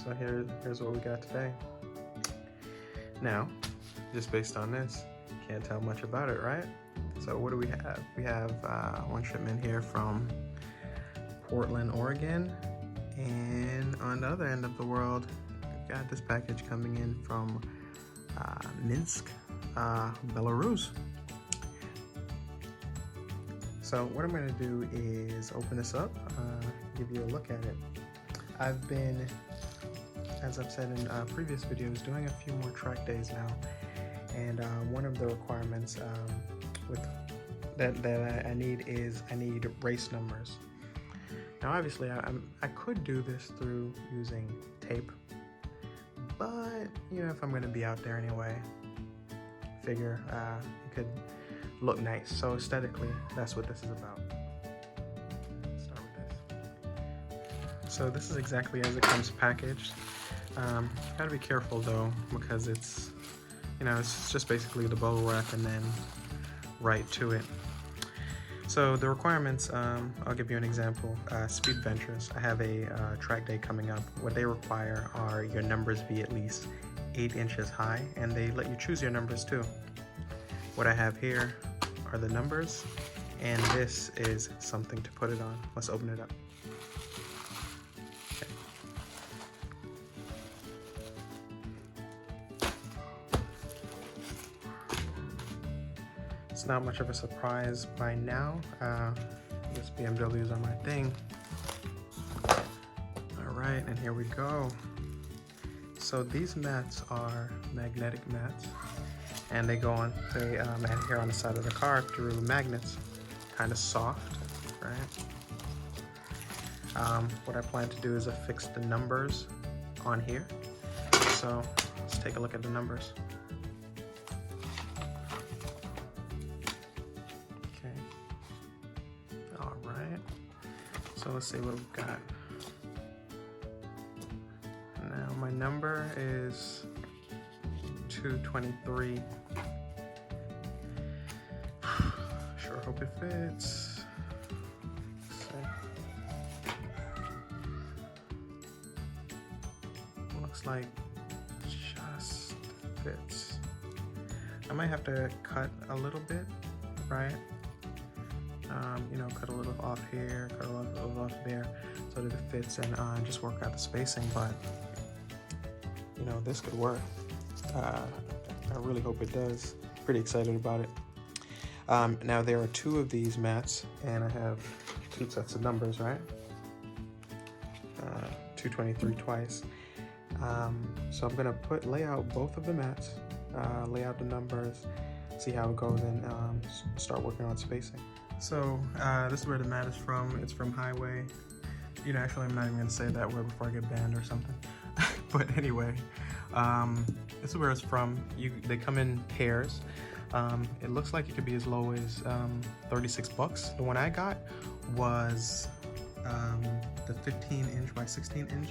So here's what we got today. Now, just based on this, can't tell much about it, right? So what do we have? We have one shipment here from Portland, Oregon, and on the other end of the world, we've got this package coming in from Minsk, Belarus. So what I'm going to do is open this up, give you a look at it. I've been, as I've said in previous videos, doing a few more track days now, and one of the requirements that I need race numbers. Now obviously I could do this through using tape, but you know, if I'm going to be out there anyway, figure it could look nice. So aesthetically, that's what this is about. Let's start with this. So this is exactly as it comes packaged. Gotta be careful though, because it's, you know, it's just basically the bubble wrap and then right to it. So the requirements, I'll give you an example. Speed Ventures, I have a track day coming up. What they require are your numbers be at least 8 inches high, and they let you choose your numbers too. What I have here are the numbers, and this is something to put it on. Let's open it up. Okay. It's not much of a surprise by now. This BMW is on my thing. All right, and here we go. So these mats are magnetic mats, and they go on, they adhere on the side of the car through magnets, kind of soft, right? What I plan to do is affix the numbers on here. So let's take a look at the numbers. Okay. All right. So let's see what we've got. Now my number is 223. Sure hope it fits. Looks like just fits. I might have to cut a little bit, right? You know, cut a little off here, cut a little off there, so that it fits, and just work out the spacing. But you know, this could work. I really hope it does. Pretty excited about it. Now there are 2 of these mats, and I have 2 sets of numbers, right? 223 twice. So I'm gonna lay out both of the mats, lay out the numbers, see how it goes, and start working on spacing. So this is where the mat is from. It's from Highway. You know, actually, I'm not even gonna say that word before I get banned or something. But anyway, this is where it's from. They come in pairs. It looks like it could be as low as 36 bucks. The one I got was the 15 inch by 16 inch,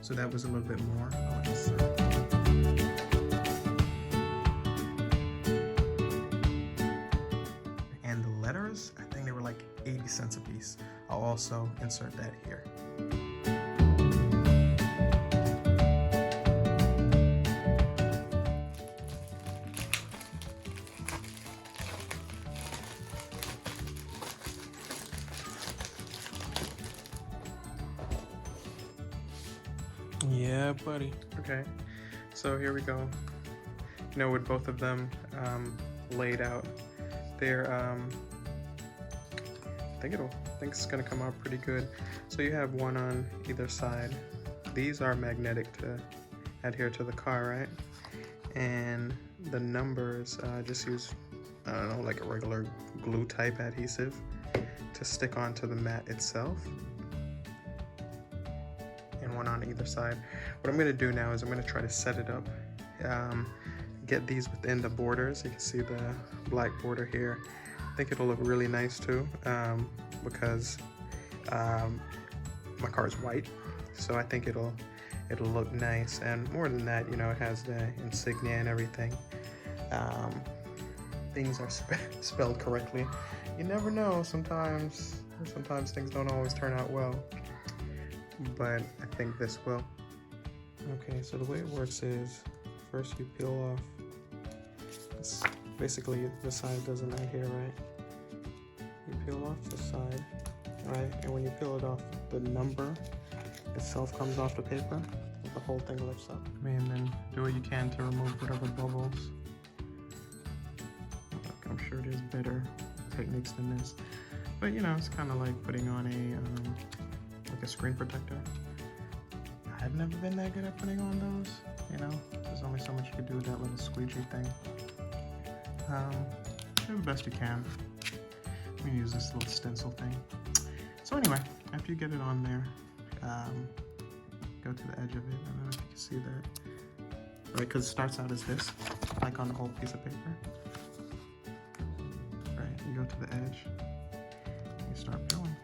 so that was a little bit more. And the letters, I think they were like 80 cents a piece. I'll also insert that here. Yeah, buddy. Okay, so here we go. You know, with both of them laid out, they're I think it's gonna come out pretty good. So you have one on either side. These are magnetic to adhere to the car, right? And the numbers, just use, I don't know, like a regular glue type adhesive to stick onto the mat itself. And one on either side. What I'm going to do now is I'm going to try to set it up, get these within the borders. You can see the black border here. I think it'll look really nice too, because my car is white, so I think it'll look nice. And more than that, you know, it has the insignia and everything. Things are spelled correctly. You never know, sometimes things don't always turn out well, but I think this will. Okay, so the way it works is first you peel off, it's basically the side doesn't right here, right? You peel off the side, right? And when you peel it off, the number itself comes off the paper, the whole thing lifts up. And then do what you can to remove whatever bubbles. I'm sure there's better techniques than this, but you know, it's kind of like putting on like a screen protector. I've never been that good at putting on those, you know, there's only so much you can do with that little squeegee thing. Do the best you can. We use this little stencil thing. So anyway, after you get it on there, go to the edge of it. I don't know if you can see that. Right, because it starts out as this, like on the whole piece of paper. Right, you go to the edge, you start peeling,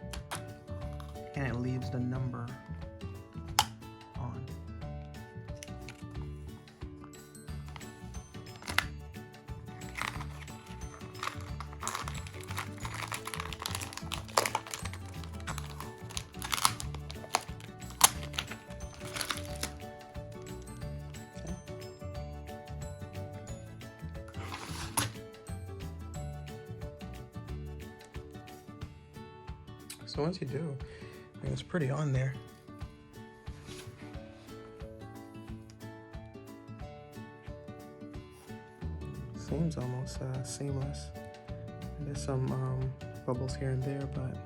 and it leaves the number on. So once you do, I mean, it's pretty on there. Seems almost seamless. There's some bubbles here and there, but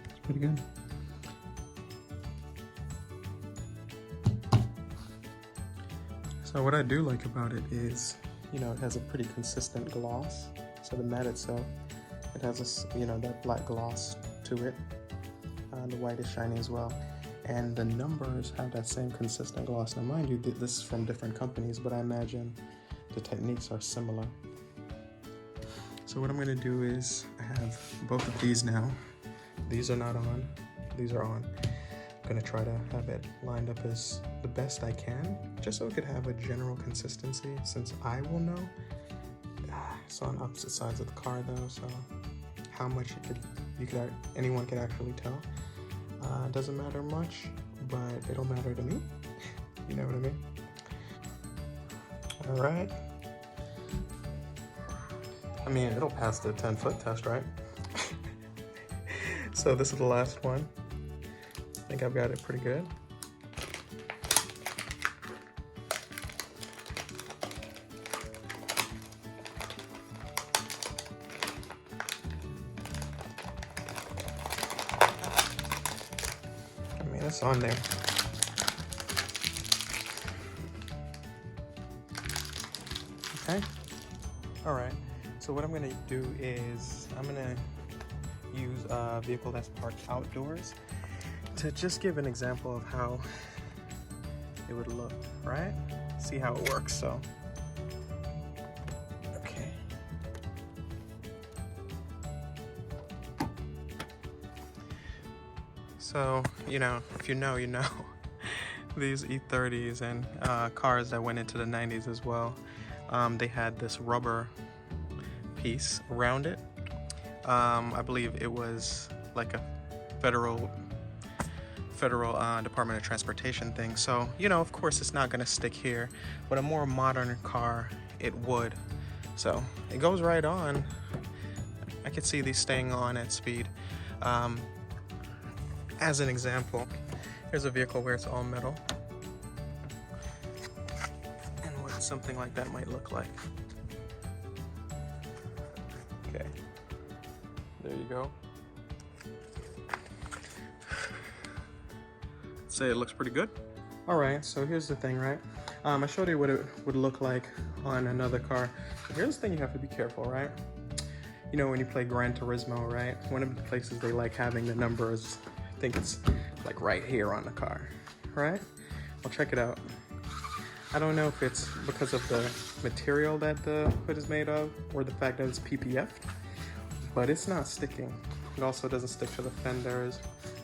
it's pretty good. So what I do like about it is, you know, it has a pretty consistent gloss. So the mat itself, it has a, you know, that black gloss to it. The white is shiny as well. And the numbers have that same consistent gloss. Now mind you, this is from different companies, but I imagine the techniques are similar. So what I'm gonna do is, I have both of these now. These are not on, these are on. I'm gonna try to have it lined up as the best I can, just so it could have a general consistency, since I will know. It's on opposite sides of the car though, so how much anyone could actually tell. Doesn't matter much, but it'll matter to me. You know what I mean? All right. I mean, it'll pass the 10-foot test, right? So this is the last one. I think I've got it pretty good. I mean, it's on there. Okay. All right. So what I'm gonna do is I'm gonna use a vehicle that's parked outdoors to just give an example of how it would look, right? See how it works, so. Okay. So, you know, if you know, you know. These E30s and cars that went into the 90s as well, they had this rubber piece around it. I believe it was like a federal Department of Transportation thing. So, you know, of course it's not gonna stick here, but a more modern car, it would. So it goes right on. I could see these staying on at speed. As an example, here's a vehicle where it's all metal. And what something like that might look like. Okay, there you go. Say it looks pretty good. All right, so here's the thing, right? I showed you what it would look like on another car. But here's the thing you have to be careful, right? You know, when you play Gran Turismo, right? One of the places they like having the numbers, I think it's like right here on the car, right? Well, check it out. I don't know if it's because of the material that the hood is made of or the fact that it's PPF'd, but it's not sticking. It also doesn't stick to the fenders,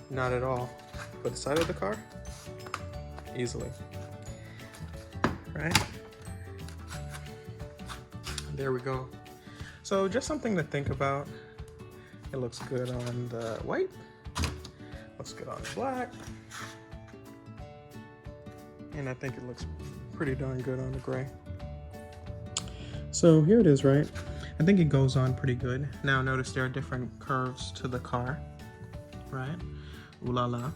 not at all. But the side of the car, easily, right? There we go. So just something to think about. It looks good on the white. Looks good on black. And I think it looks pretty darn good on the gray. So here it is, right? I think it goes on pretty good. Now notice there are different curves to the car, right? Ooh la la.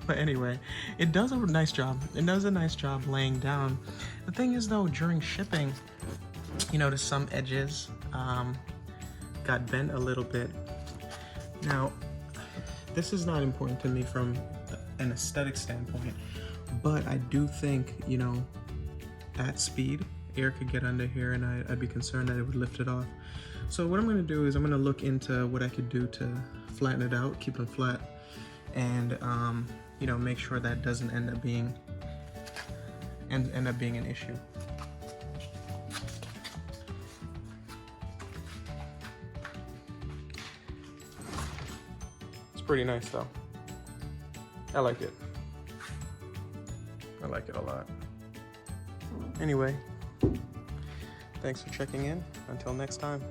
But anyway, it does a nice job. It does a nice job laying down. The thing is though, during shipping, you notice some edges got bent a little bit. Now, this is not important to me from an aesthetic standpoint, but I do think, you know, at speed, air could get under here and I'd be concerned that it would lift it off. So what I'm gonna do is I'm gonna look into what I could do to flatten it out, keep them flat, and you know, make sure that doesn't end up being an issue. It's pretty nice though. I like it. I like it a lot. Anyway, thanks for checking in. Until next time.